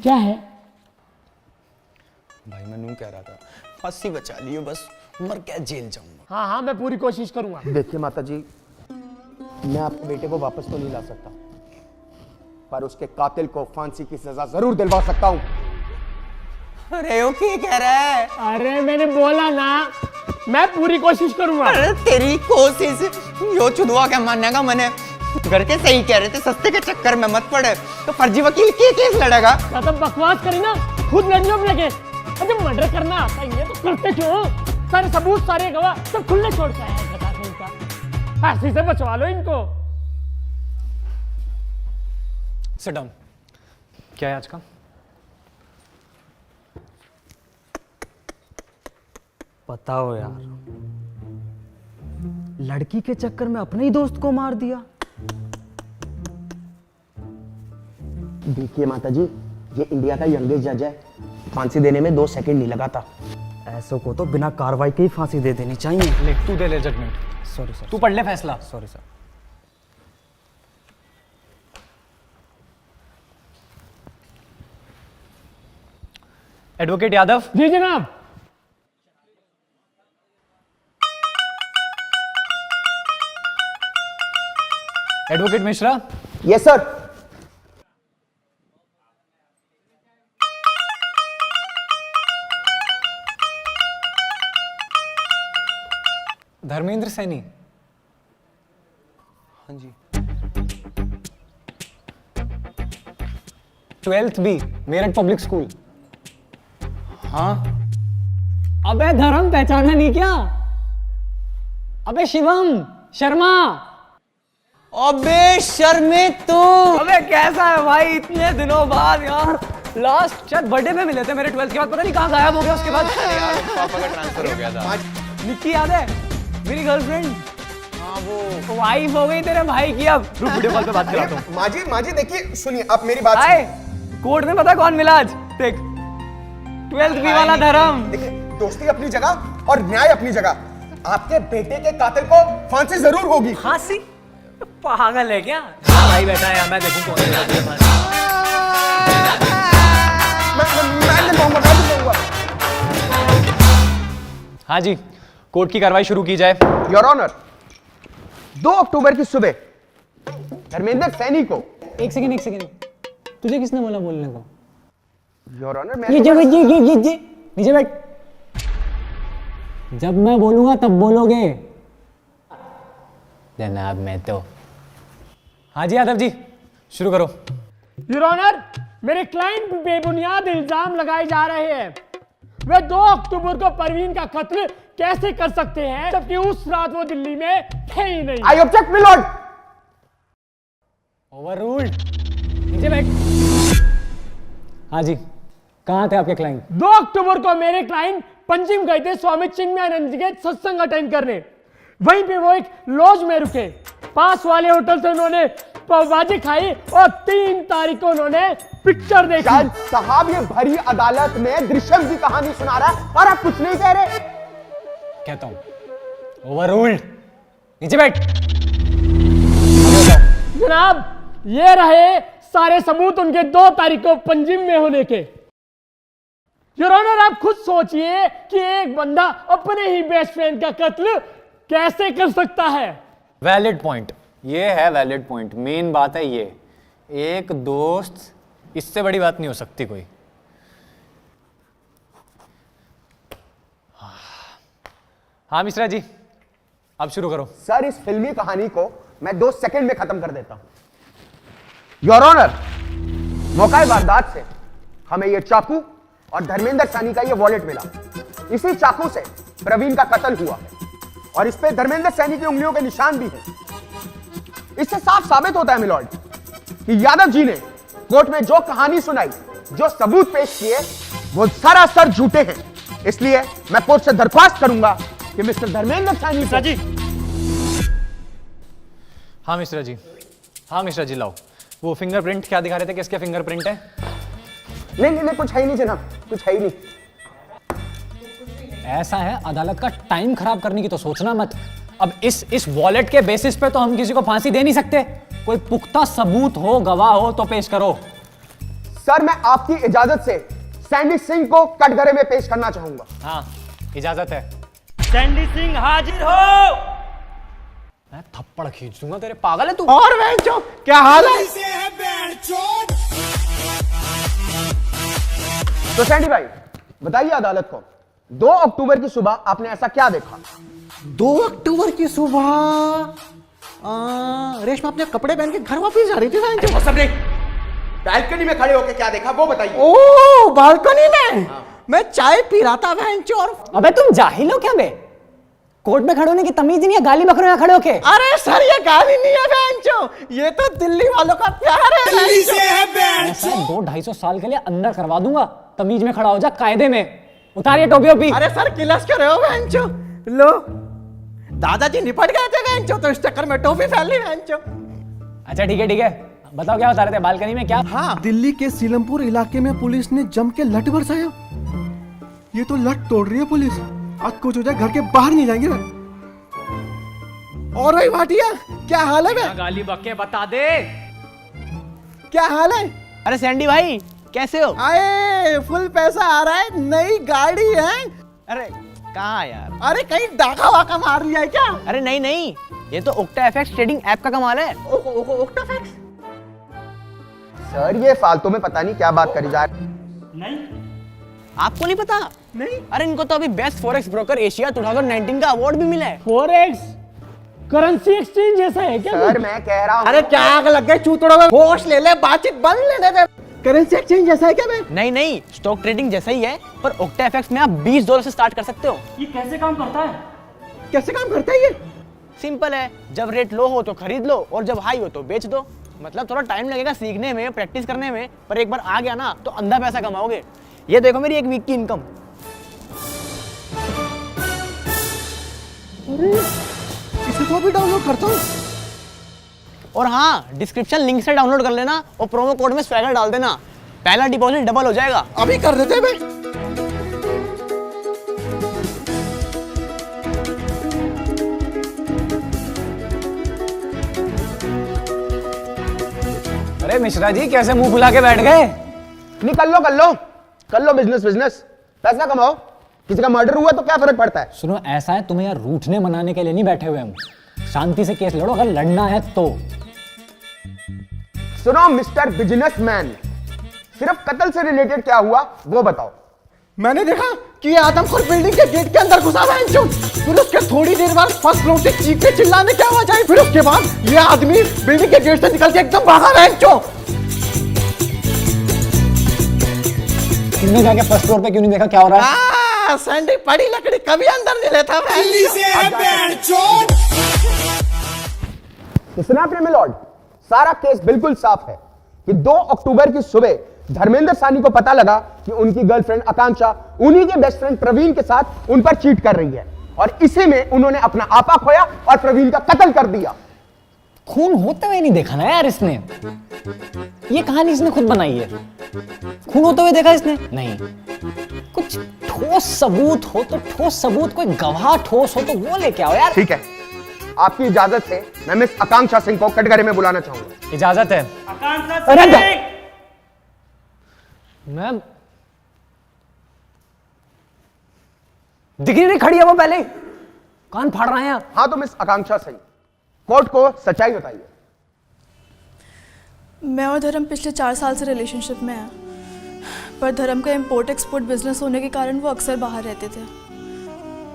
क्या है भाई मैं नू कह रहा था, फांसी बचा लियो बस, मर क्या जेल जाऊंगा। हाँ हाँ मैं पूरी कोशिश करूंगा। देखिए माता जी, मैं आपके बेटे को वापस तो नहीं ला सकता, पर उसके कातिल को फांसी की सजा जरूर दिलवा सकता हूँ। अरे वो क्या कह रहा है? अरे मैंने बोला ना, मैं पूरी कोशिश करूंगा। अरे तेरी कोशिश यो चुदवा क्या मानने का मैंने घर के सही कह रहे थे, सस्ते के चक्कर में मत पड़े तो फर्जी वकील के केस लड़ेगा। ज्यादा बकवास करी ना, खुद लड़ने में लगे। अरे मर्डर करना आता ही है तो करते क्यों? सारे सबूत, सारे गवाह सब खुले छोड़ के आए हैं, बता दो इनका। फांसी से बचवा लो इनको। Sit down. क्या है आज का? बताओ यार, लड़की के चक्कर में अपने ही दोस्त को मार दिया। देखिए माता जी, ये इंडिया का यंगेस्ट जज है, फांसी देने में 2 सेकंड नहीं लगा था। ऐसों को तो बिना कार्रवाई के ही फांसी दे देनी चाहिए। ले तू दे ले जजमेंट। सॉरी सर, तू पढ़ ले फैसला। Sorry sir. एडवोकेट यादव। जी जनाब। Advocate Mishra. Yes sir. Dharmendra Saini. हाँ जी। 12th B Meerut public school. हाँ अबे धर्म पहचाना नहीं क्या? अबे शिवम शर्मा। अबे शर्मे तू। अबे कैसा है भाई, इतने दिनों बाद यार। लास्ट शायद बर्थडे में मिले थे मेरे 12th के बाद, पता नहीं कहाँ गायब हो गया उसके बाद। यार पापा का ट्रांसफर हो गया था। निक्की याद है मेरी गर्लफ्रेंड? हाँ वो वाइफ हो गई तेरे भाई की। अब रुक वीडियो कॉल पे बात कराता हूँ। माँ जी देखिए, सुनिए आप मेरी बात आए कोर्ट में पता कौन मिला आज? देख 12th बी वाला धर्म। देखिए, दोस्ती अपनी जगह और न्याय अपनी जगह। आपके बेटे के कातिल को फांसी जरूर होगी। फांसी? पागल है क्या? भाई बैठा है, मैं देखूं कौन है तेरे पास। मैं नहीं कहूंगा। हाँ जी, कोर्ट की कार्रवाई शुरू की जाए। योर ऑनर, 2 अक्टूबर की सुबह धर्मेंद्र सैनी को। एक सेकंड, तुझे किसने बोला बोलने को? योर ऑनर, मैं नीचे बैठ। जब मैं बोलूंगा तब बोलोगे। जनाब मैं तो। हाँ जी यादव जी, शुरू करो। योर ऑनर, मेरे क्लाइंट पे बेबुनियाद इल्जाम लगाए जा रहे हैं। वे 2 अक्टूबर को परवीन का कत्ल कैसे कर सकते हैं, जबकि उस रात वो दिल्ली में थे ही नहीं। I object my Lord. Overruled. नीचे बैठ। हाँ जी, कहाँ थे आपके क्लाइंट? 2 अक्टूबर को मेरे क्लाइंट पंजिम गए थे स्वामी चिन्मयानंद जी के सत्संग अटेंड करने। वहीं पे वो एक लॉज में रुके। पास वाले होटल से उन्होंने पावभाजी खाई और 3 तारीख को उन्होंने पिक्चर देखी। जज साहब, ये भरी अदालत में दृश्यम की कहानी सुना रहा है और आप कुछ नहीं कह रहे। कहता हूं ओवररूल्ड। नीचे बैठ। जनाब, ये रहे सारे सबूत उनके 2 तारीख को पंजिम में होने के। योर ऑनर, आप खुद सोचिए कि एक बंदा अपने ही बेस्ट फ्रेंड का कत्ल कैसे कर सकता है। वैलिड पॉइंट, ये है वैलिड पॉइंट। मेन बात है ये, एक दोस्त, इससे बड़ी बात नहीं हो सकती कोई। हाँ मिश्रा जी, अब शुरू करो। सर, इस फिल्मी कहानी को मैं 2 सेकंड में खत्म कर देता हूं। योर ऑनर, मौका वारदात से हमें यह चाकू और धर्मेंद्र सैनी का यह वॉलेट मिला। इसी चाकू से प्रवीण का कत्ल हुआ और इस पे धर्मेंद्र सैनी की उंगलियों के निशान भी हैं। इससे साफ साबित होता है मिलॉर्ड कि यादव जी ने कोर्ट में जो कहानी सुनाई, जो सबूत पेश किए, वो सरासर झूठे हैं। इसलिए मैं कोर्ट से दरख्वास्त करूंगा कि मिस्टर धर्मेंद्र सैनी मिश्रा जी। हाँ मिश्रा जी, हाँ मिश्रा जी, लाओ वो फिंगरप्रिंट। क्या दिखा रहे थे, किसके फिंगरप्रिंट है? नहीं, कुछ है ही नहीं जनाब, कुछ है ही नहीं। ऐसा है, अदालत का टाइम खराब करने की तो सोचना मत। अब इस वॉलेट के बेसिस पे तो हम किसी को फांसी दे नहीं सकते। कोई पुख्ता सबूत हो, गवाह हो तो पेश करो। सर मैं आपकी इजाजत से सैंडी सिंह को कटघरे में पेश करना चाहूंगा। हाँ, इजाजत है। सैंडी सिंह हाजिर हो। मैं थप्पड़ खींच दूंगा तेरे, पागल है तू? और बेंचो क्या हाल है? तो सैंडी भाई बताइए अदालत को, 2 अक्टूबर की सुबह आपने ऐसा क्या देखा? 2 अक्टूबर की सुबह रेशमा अपने कपड़े पहन के घर वापस जा रही थी। सबने बैल्कनी में खड़े होकर क्या देखा वो बताइए। ओ बालकनी में मैं चाय पी रहा था भैंचो। और अबे तुम जाहिल हो क्या बे? कोर्ट में खड़े होने की तमीज नहीं है, गाली बकरों में खड़े होके। अरे सर ये गाली नहीं है भैंचो, ये तो दिल्ली वालों का प्यार है। ऐसा 200-250 साल के लिए अंदर करवा दूंगा। तमीज में खड़ा हो जा, कायदे में। उतारिए टोपी ओपी। अरे सर किलस कर रहे हो भैंचो? लो दादाजी निपट गए थे भैंचो, तो इस चक्कर में टोपी फैल ली भैंचो। अच्छा ठीक है, बताओ क्या बता रहे थे बालकनी में? क्या? हाँ दिल्ली के सीलमपुर इलाके में पुलिस ने जम के लठ बरसाया। ये तो लठ तोड़ रही है पुलिस, आज कुछ हो जाए घर के बाहर नहीं जाएंगे। और भाई भाटिया क्या हाल है बे? गाली बके बता दे। क्या हाल है? अरे सैंडी भाई कैसे हो? आए फुल पैसा आ रहा है, नई गाड़ी है। अरे कहाँ यार? अरे कहीं डाका वाका मार लिया है क्या? अरे नहीं, ये तो ओक्टा एफएक्स ट्रेडिंग ऐप का कमाल है। ओक्टाफैक्स? सर ये फालतू में पता नहीं क्या बात करी जा रही। नहीं, आपको नहीं पता? नहीं। अरे इनको तो अभी बेस्ट फॉरेक्स ब्रोकर एशिया 2019 का अवार्ड भी मिला है। फॉरेक्स करेंसी एक्सचेंज जैसा है क्या? सर मैं कह रहा हूँ अरे क्या आग लग गई चूतड़ों में? होश ले ले, बातचीत बंद लेने दे। करेंसी एक्सचेंज जैसा है क्या बे? नहीं, स्टॉक ट्रेडिंग जैसा ही है, पर ओक्टा एफएक्स में आप $20 से स्टार्ट कर सकते हो। ये कैसे काम करता है? कैसे काम करता है ये? सिंपल है, जब रेट लो हो तो खरीद लो और जब हाई हो तो बेच दो। मतलब थोड़ा टाइम लगेगा सीखने में, प्रैक्टिस करने में, पर एक बार आ गया ना तो अंधा पैसा कमाओगे। ये देखो मेरी एक वीक की इनकम। इसे तो अभी डाउनलोड करता हूँ। और हाँ, डिस्क्रिप्शन लिंक से डाउनलोड कर लेना और प्रोमो कोड में स्वैगर डाल देना, पहला डिपॉजिट डबल हो जाएगा। अभी कर देते बे। अरे मिश्रा जी कैसे मुंह फुला के बैठ गए? नहीं कर लो बिजनेस, पैसा कमाओ। किसी का मर्डर हुआ तो क्या फर्क पड़ता है? सुनो, ऐसा है, तुम्हें यार रूठने मनाने के लिए नहीं बैठे हुए हम। शांति से केस लड़ो अगर लड़ना है तो। सुनो मिस्टर बिजनेसमैन, सिर्फ कत्ल से रिलेटेड क्या हुआ वो बताओ। मैंने देखा कि ये आदमखोर बिल्डिंग के गेट के अंदर घुसा हुआ है। फिर उसके थोड़ी देर बाद फर्स्ट फ्लोर से चीखने चिल्लाने की आवाज आई। फिर उसके बाद ये आदमी बिल्डिंग के गेट से निकल के एकदम भागा है। तुमने जाके फर्स्ट फ्लोर पे क्यों नहीं देखा क्या हो रहा है? सैंडी पड़ी लकड़ी कभी अंदर नहीं लेता। सुना आपने मिलॉर्ड, सारा केस बिल्कुल साफ है कि 2 अक्टूबर की सुबह धर्मेंद्र सानी को पता लगा कि उनकी गर्लफ्रेंड आकांक्षा उन्हीं के बेस्ट फ्रेंड प्रवीण के साथ उन पर चीट कर रही है, और इसी में उन्होंने अपना आपा खोया और प्रवीण का कत्ल कर दिया। खून होते हुए नहीं देखा ना यार इसने। ये कहानी इसने खुद बनाई है। खून होते हुए देखा इसने? नहीं। कुछ ठोस सबूत हो तो ठोस सबूत, कोई गवाह ठोस हो तो वो लेके आओ यार। ठीक है, आपकी इजाजत से मैं मिस आकांक्षा सिंह को कटघरे में बुलाना चाहूंगा। इजाजत है। अरे मैं दिख नहीं खड़ी है वो, पहले कान फाड़ रहे हैं। हाँ तो मिस आकांक्षा सिंह, कोर्ट को सच्चाई बताइए। मैं और धर्म पिछले 4 साल से रिलेशनशिप में हैं, पर धर्म का इंपोर्ट एक्सपोर्ट बिजनेस होने के कारण वो अक्सर बाहर रहते थे।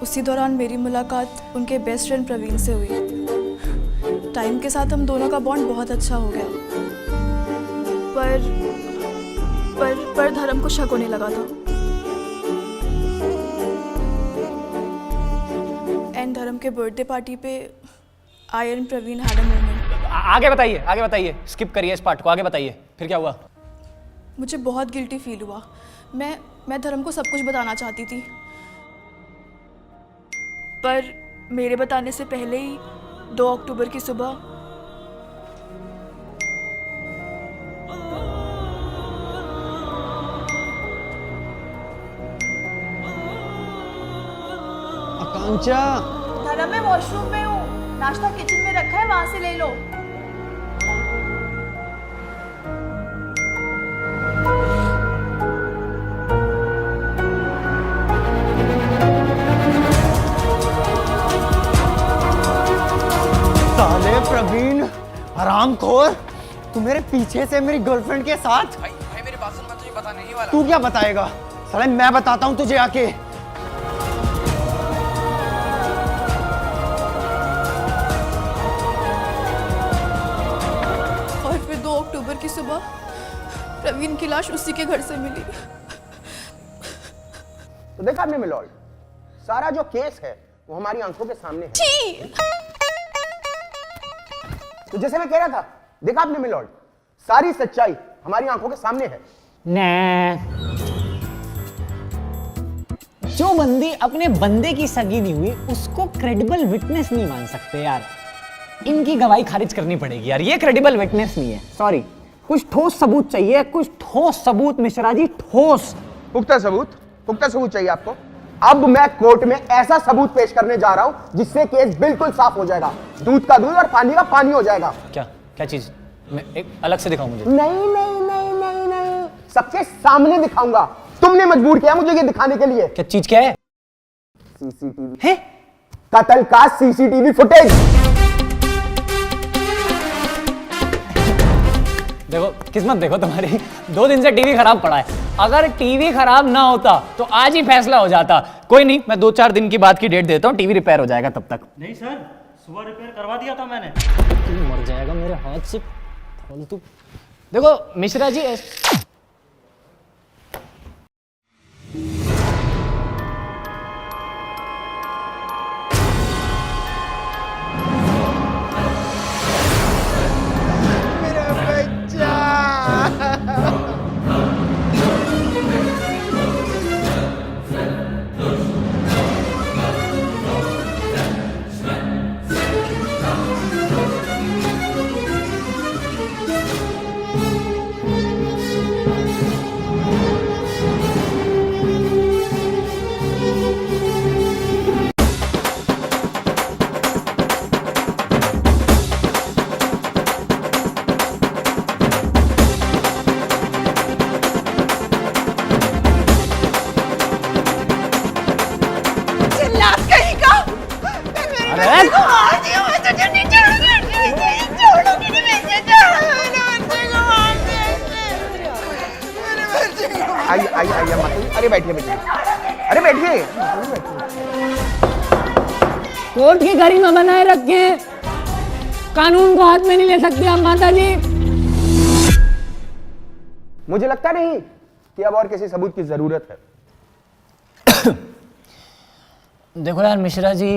उसी दौरान मेरी मुलाकात उनके बेस्ट फ्रेंड प्रवीण से हुई। टाइम के साथ हम दोनों का बॉन्ड बहुत अच्छा हो गया, पर धर्म को शक होने लगा था। एंड धर्म के बर्थडे पार्टी पे I and Praveen had a moment. आगे बताइए, स्किप करिए इस पार्ट को, आगे बताइए फिर क्या हुआ? मुझे बहुत गिल्टी फील हुआ। मैं धर्म को सब कुछ बताना चाहती थी, पर मेरे बताने से पहले ही 2 अक्टूबर की सुबह कांचा धर्म मैं वॉशरूम में हूँ, नाश्ता किचन में रखा है, वहां से ले लो। साले प्रवीण हरामखोर, तू मेरे पीछे से मेरी गर्लफ्रेंड के साथ। भाई मेरी बात सुन, मैं तुझे बताने ही वाला। तू क्या बताएगा साले, मैं बताता हूँ तुझे आके। और फिर 2 अक्टूबर की सुबह प्रवीण की लाश उसी के घर से मिली। तो देखा आपने मिलॉर्ड, सारा जो केस है वो हमारी आंखों के सामने है। छी! तो जैसे मैं कह रहा था, देखा आपने मिलॉर्ड, सारी सच्चाई हमारी आंखों के सामने है। जो बंदी अपने बंदे की सगी नहीं हुई उसको क्रेडिबल विटनेस नहीं मान सकते यार। इनकी गवाही खारिज करनी पड़ेगी यार, ये क्रेडिबल विटनेस नहीं है। सॉरी, कुछ ठोस सबूत चाहिए, कुछ ठोस सबूत मिश्रा जी, ठोस। पुख्ता सबूत चाहिए आपको। अब मैं कोर्ट में ऐसा सबूत पेश करने जा रहा हूं जिससे केस बिल्कुल साफ हो जाएगा, दूध का दूध और पानी का पानी हो जाएगा। क्या क्या चीज? मैं एक अलग से दिखाऊं मुझे? नहीं, सबके सामने दिखाऊंगा। तुमने मजबूर किया मुझे ये दिखाने के लिए। क्या चीज? क्या है? सीसीटीवी है? कत्ल का सीसीटीवी फुटेज। देखो किस्मत देखो तुम्हारी, 2 दिन से टीवी खराब पड़ा है। अगर टीवी खराब ना होता तो आज ही फैसला हो जाता। कोई नहीं, मैं 2-4 दिन की बाद की डेट देता हूँ, टीवी रिपेयर हो जाएगा तब तक। नहीं सर, सुबह रिपेयर करवा दिया था मैंने। तू मर जाएगा मेरे हाथ से फालतू। देखो मिश्रा जी, आइए मत। अरे बैठिए। अरे बैठिए। कोर्ट की गरिमा बनाए रखे, कानून को हाथ में नहीं ले सकते आप माता जी। मुझे लगता नहीं कि अब और किसी सबूत की जरूरत है। देखो यार मिश्रा जी,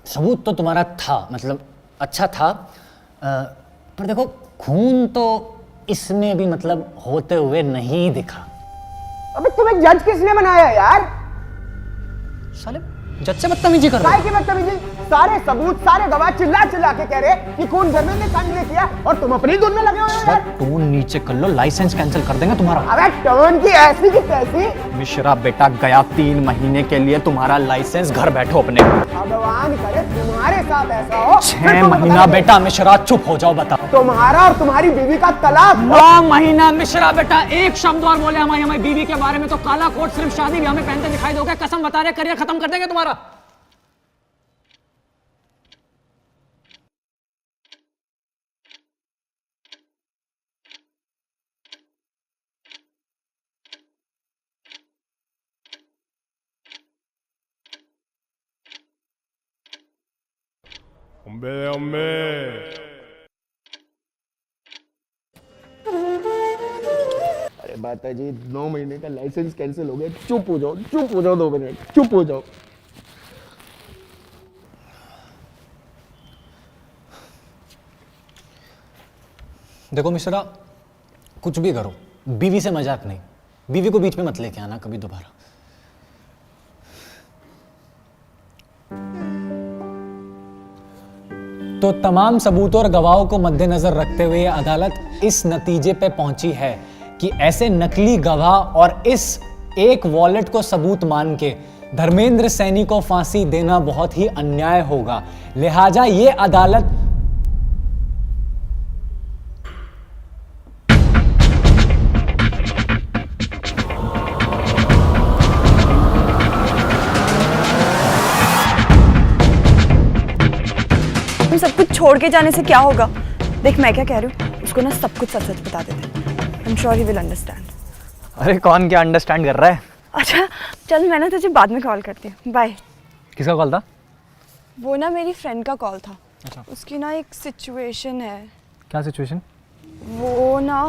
सबूत तो तुम्हारा था, मतलब अच्छा था, पर देखो खून तो इसमें भी मतलब होते हुए नहीं दिखा। अबे तुम्हें जज किसने बनाया यार? साले जज से बदतमीजी कर रहे हो। की बदतमीजी? सारे सबूत, सारे गवाह चिल्ला के कह रहे कि खून धर्मेंद्र सानी ने किया और तुम अपनी धुन में लगे हुए हो यार। टोन नीचे कर लो, लाइसेंस कैंसिल कर देंगे तुम्हारा। अबे टोन की ऐसी की तैसी। मिश्रा बेटा गया 3 महीने के लिए तुम्हारा लाइसेंस, घर बैठो अपने। भगवान करे तुम्हारे साथ ऐसा हो। 6 महीना बेटा मिश्रा, चुप हो जाओ। बता, तुम्हारा और तुम्हारी बीवी का तलाक। 9 महीना मिश्रा बेटा, एक शब्द और बोले हमारी बीवी के बारे में तो काला कोट सिर्फ शादी भी हमें पहनते दिखाई दोगे। कसम बता रहे, करियर खत्म कर देंगे तुम्हारा। अरे माता जी, 9 महीने का लाइसेंस कैंसिल हो गया। चुप हो जाओ 2 मिनट, चुप हो जाओ। देखो मिश्रा, कुछ भी करो, बीवी से मजाक नहीं। बीवी को बीच में मत लेके आना कभी दोबारा। तो तमाम सबूतों और गवाहों को मद्देनजर रखते हुए अदालत इस नतीजे पे पहुंची है कि ऐसे नकली गवाह और इस एक वॉलेट को सबूत मान के धर्मेंद्र सैनी को फांसी देना बहुत ही अन्याय होगा, लिहाजा ये अदालत हम सब कुछ छोड़ के जाने से क्या होगा? देख मैं क्या कह रही हूँ, उसको ना सब कुछ सच सच बता देते। आई am sure he will understand. अरे कौन क्या अंडरस्टैंड कर रहा है? अच्छा चल, मैं ना तुझे बाद में कॉल करती हूँ, बाय। किसका कॉल था? वो ना मेरी फ्रेंड का कॉल था। अच्छा। उसकी ना एक सिचुएशन है। क्या सिचुएशन? वो ना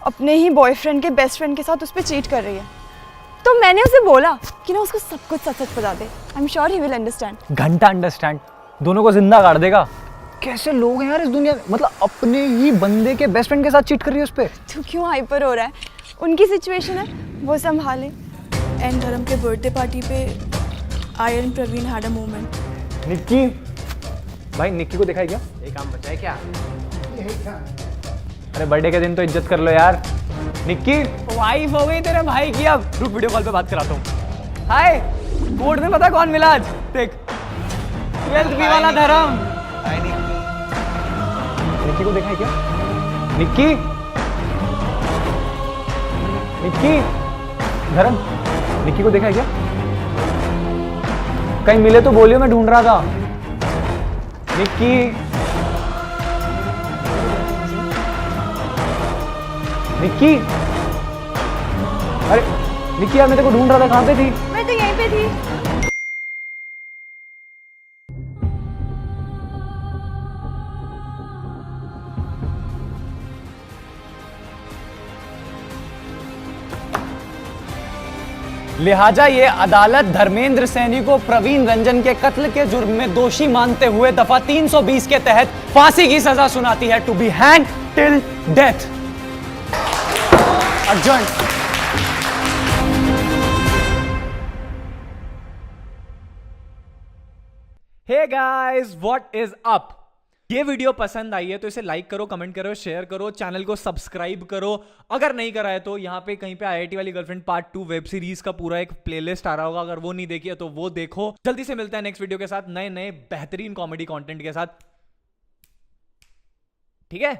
अपने ही बॉयफ्रेंड के बेस्ट फ्रेंड के साथ उस पर चीट कर रही है। तो मैंने उसे बोला कि ना उसको सब कुछ सच सच बता दे। I am sure he will understand. घंटा अंडरस्टैंड, दोनों को जिंदा गाड़ देगा। कैसे लोग हैं यार इस दुनिया में, मतलब अपने ही बंदे के बेस्ट फ्रेंड के साथ चीट कर रही है उस पे। तू क्यों हाइपर हो रहा है? उनकी सिचुएशन है, वो संभाले। एंड धर्म के बर्थडे पार्टी पे I and Praveen had a moment. Nikki भाई, निक्की को देखा है क्या? ये काम बचा है क्या? अरे बर्थडे के दिन तो इज्जत कर लो यार। निक्की वाइफ हो गई तेरे भाई की। अब रुक, वीडियो कॉल पे बात कराता हूँ। हाय, बोर्ड में पता कौन मिला आज? देख, 12th बी वाला धर्म। निक्की को देखा है क्या? निक्की, निक्की, धर्म, निक्की को देखा है क्या? कहीं मिले तो बोलियो, मैं ढूंढ रहा था। निक्की, निक्की, अरे निक्की यार, मैं तेरे को ढूंढ रहा था, कहाँ पे थी? मैं तो यहीं पे थी। लिहाजा ये अदालत धर्मेंद्र सैनी को प्रवीण रंजन के कत्ल के जुर्म में दोषी मानते हुए दफा 320 के तहत फांसी की सजा सुनाती है, to be hang till death. Arjun, hey guys, what is up? ये वीडियो पसंद आई है तो इसे लाइक करो, कमेंट करो, शेयर करो, चैनल को सब्सक्राइब करो। अगर नहीं करा है तो यहाँ पे कहीं पे आईआईटी वाली गर्लफ्रेंड पार्ट 2 वेब सीरीज का पूरा एक प्लेलिस्ट आ रहा होगा, अगर वो नहीं देखी है तो वो देखो। जल्दी से मिलते हैं नेक्स्ट वीडियो के साथ, नए नए बेहतरीन कॉमेडी कंटेंट के साथ। ठीक है?